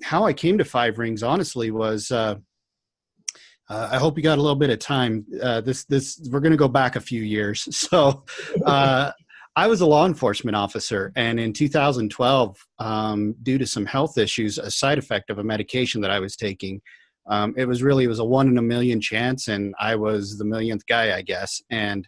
how I came to Five Rings, honestly, was I hope you got a little bit of time. This we're going to go back a few years. So I was a law enforcement officer, and in 2012, due to some health issues, a side effect of a medication that I was taking, it was a 1 in a million chance, and I was the millionth guy, I guess. And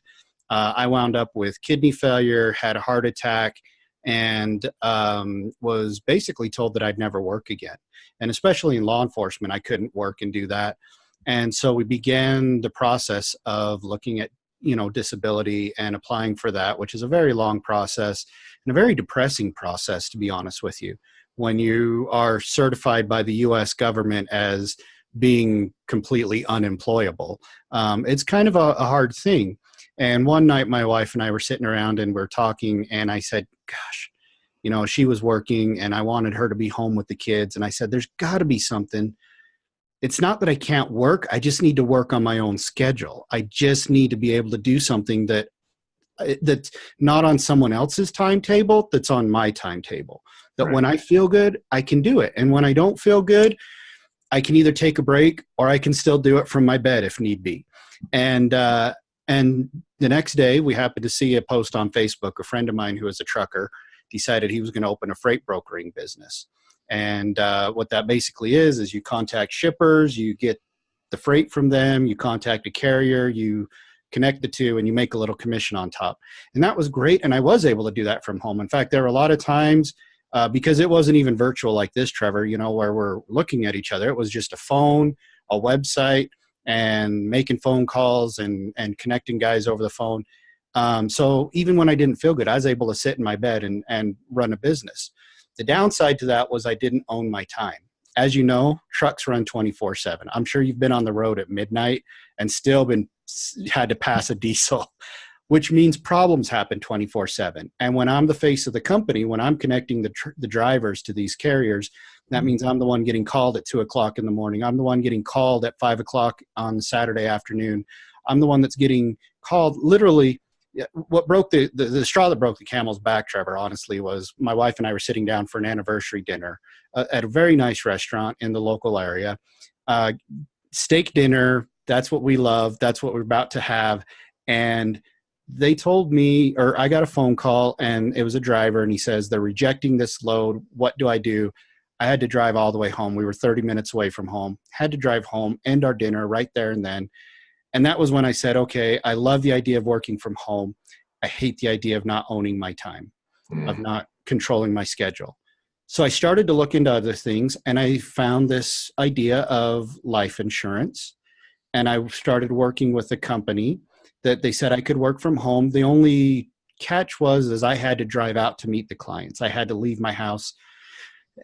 I wound up with kidney failure, had a heart attack, and was basically told that I'd never work again. And especially in law enforcement, I couldn't work and do that. And so we began the process of looking at, disability and applying for that, which is a very long process and a very depressing process, to be honest with you, when you are certified by the US government as being completely unemployable. It's kind of a hard thing. And one night my wife and I were sitting around and we're talking, and I said, gosh, she was working and I wanted her to be home with the kids. And I said, there's got to be something. It's not that I can't work. I just need to work on my own schedule. I just need to be able to do something that's not on someone else's timetable, that's on my timetable. That Right. When I feel good, I can do it. And when I don't feel good, I can either take a break or I can still do it from my bed if need be. And the next day, we happened to see a post on Facebook. A friend of mine who is a trucker decided he was going to open a freight brokering business. And what that basically is you contact shippers, you get the freight from them, you contact a carrier, you connect the two, and you make a little commission on top. And that was great. And I was able to do that from home. In fact, there were a lot of times, because it wasn't even virtual like this, Trevor, where we're looking at each other. It was just a phone, a website, and making phone calls and connecting guys over the phone. So even when I didn't feel good, I was able to sit in my bed and run a business. The downside to that was I didn't own my time. As you know, trucks run 24/7. I'm sure you've been on the road at midnight and still had to pass a diesel, which means problems happen 24/7. And when I'm the face of the company, when I'm connecting the drivers to these carriers, that means I'm the one getting called at 2:00 in the morning. I'm the one getting called at 5:00 on Saturday afternoon. I'm the one that's getting called literally. What broke the straw that broke the camel's back, Trevor, honestly, was my wife and I were sitting down for an anniversary dinner at a very nice restaurant in the local area. Steak dinner, that's what we love. That's what we're about to have. And they told me, or I got a phone call, and it was a driver, and he says, they're rejecting this load. What do I do? I had to drive all the way home. We were 30 minutes away from home. Had to drive home, end our dinner right there and then. And that was when I said, okay, I love the idea of working from home. I hate the idea of not owning my time, of not controlling my schedule. So I started to look into other things, and I found this idea of life insurance. And I started working with a company that they said I could work from home. The only catch was I had to drive out to meet the clients. I had to leave my house.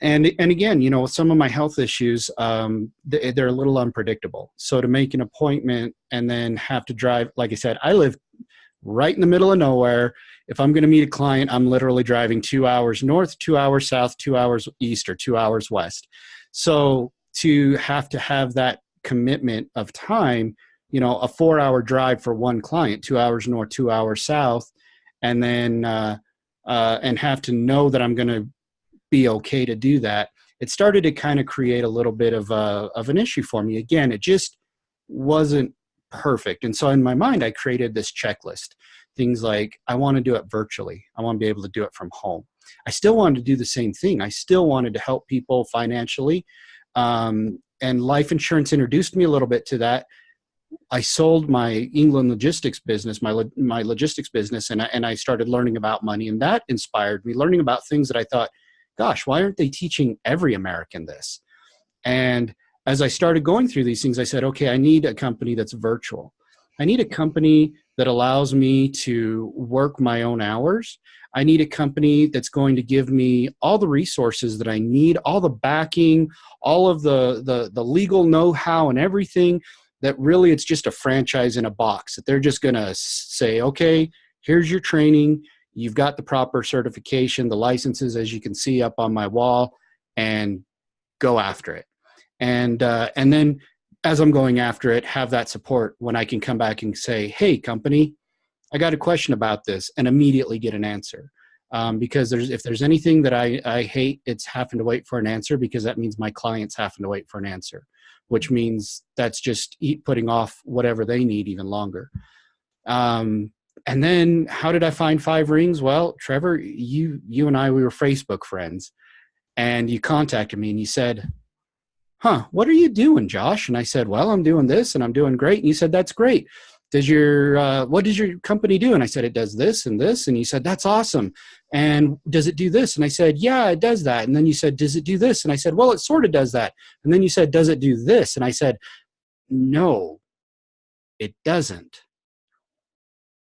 And again, with some of my health issues, they're a little unpredictable. So to make an appointment and then have to drive, like I said, I live right in the middle of nowhere. If I'm going to meet a client, I'm literally driving 2 hours north, 2 hours south, 2 hours east, or 2 hours west. So to have that commitment of time, a 4-hour drive for one client, 2 hours north, 2 hours south, and then and have to know that I'm going to be okay to do that, it started to kind of create a little bit of an issue for me. Again, it just wasn't perfect. And so in my mind, I created this checklist. Things like, I want to do it virtually. I want to be able to do it from home. I still wanted to do the same thing. I still wanted to help people financially. And life insurance introduced me a little bit to that. I sold my England logistics business, my logistics business, and I started learning about money. And that inspired me, learning about things that I thought, gosh, why aren't they teaching every American this? And as I started going through these things, I said, okay, I need a company that's virtual. I need a company that allows me to work my own hours. I need a company that's going to give me all the resources that I need, all the backing, all of the legal know-how and everything, that really it's just a franchise in a box, that they're just going to say, okay, here's your training. You've got the proper certification, the licenses, as you can see up on my wall, and go after it. And then as I'm going after it, have that support when I can come back and say, hey, company, I got a question about this, and immediately get an answer. because if there's anything that I hate, it's having to wait for an answer, because that means my client's having to wait for an answer, which means that's just putting off whatever they need even longer. And then how did I find Five Rings? Well, Trevor, you and I, we were Facebook friends, and you contacted me and you said, what are you doing, Josh? And I said, well, I'm doing this and I'm doing great. And you said, that's great. What does your company do? And I said, it does this and this. And you said, that's awesome. And does it do this? And I said, yeah, it does that. And then you said, does it do this? And I said, well, it sort of does that. And then you said, does it do this? And I said, no, it doesn't.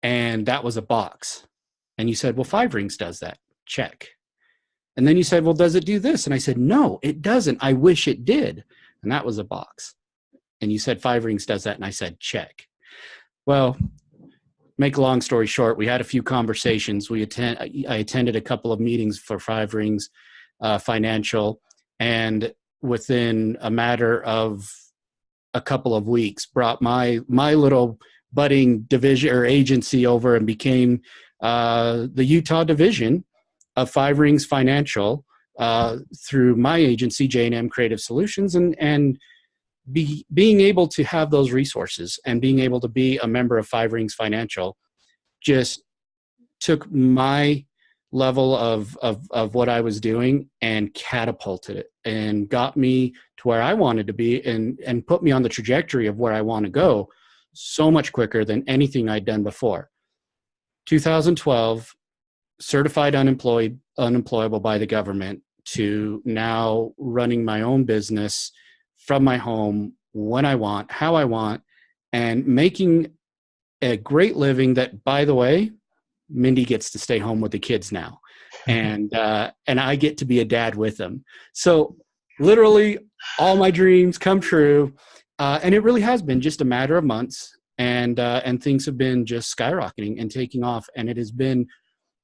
And that was a box. And you said, well, Five Rings does that. Check. And then you said, well, does it do this? And I said, no, it doesn't. I wish it did. And that was a box. And you said, Five Rings does that. And I said, check. Well, make a long story short, we had a few conversations. I attended a couple of meetings for Five Rings Financial, and within a matter of a couple of weeks, brought my little budding division or agency over and became the Utah division of Five Rings Financial through my agency, J&M Creative Solutions, and being able to have those resources and being able to be a member of Five Rings Financial just took my level of what I was doing and catapulted it and got me to where I wanted to be and put me on the trajectory of where I want to go so much quicker than anything I'd done before. 2012, certified unemployable by the government, to now running my own business from my home when I want, how I want, and making a great living that, by the way, Mindy gets to stay home with the kids now. And I get to be a dad with them. So literally all my dreams come true. And it really has been just a matter of months, and things have been just skyrocketing and taking off. And it has been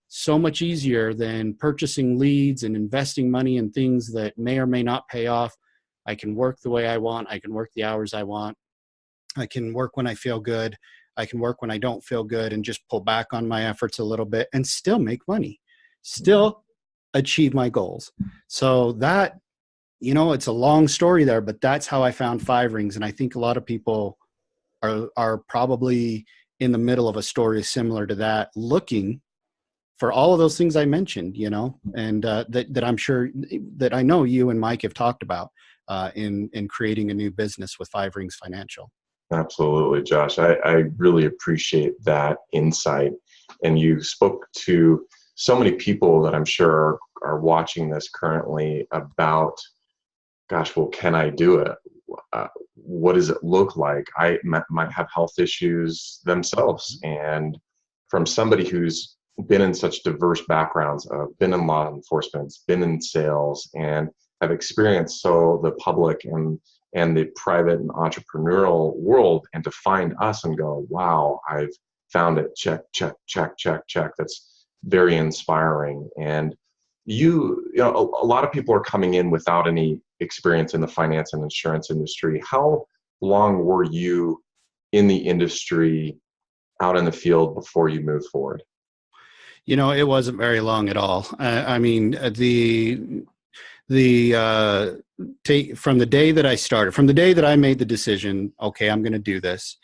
so much easier than purchasing leads and investing money in things that may or may not pay off. I can work the way I want. I can work the hours I want. I can work when I feel good. I can work when I don't feel good and just pull back on my efforts a little bit and still make money, still achieve my goals. So that, it's a long story there, but that's how I found Five Rings. And I think a lot of people are probably in the middle of a story similar to that, looking for all of those things I mentioned, and that I'm sure that I know you and Mike have talked about in creating a new business with Five Rings Financial. Absolutely, Josh. I really appreciate that insight. And you spoke to so many people that I'm sure are watching this currently about, gosh, well, can I do it? What does it look like? I might have health issues themselves. And from somebody who's been in such diverse backgrounds, been in law enforcement, been in sales, and have experienced the public and the private and entrepreneurial world, and to find us and go, wow, I've found it, check, check, check, check, check. That's very inspiring. And a lot of people are coming in without any experience in the finance and insurance industry. How long were you in the industry, out in the field, before you moved forward? It wasn't very long at all. I mean, from the day that I started, from the day that I made the decision, okay, I'm going to do this,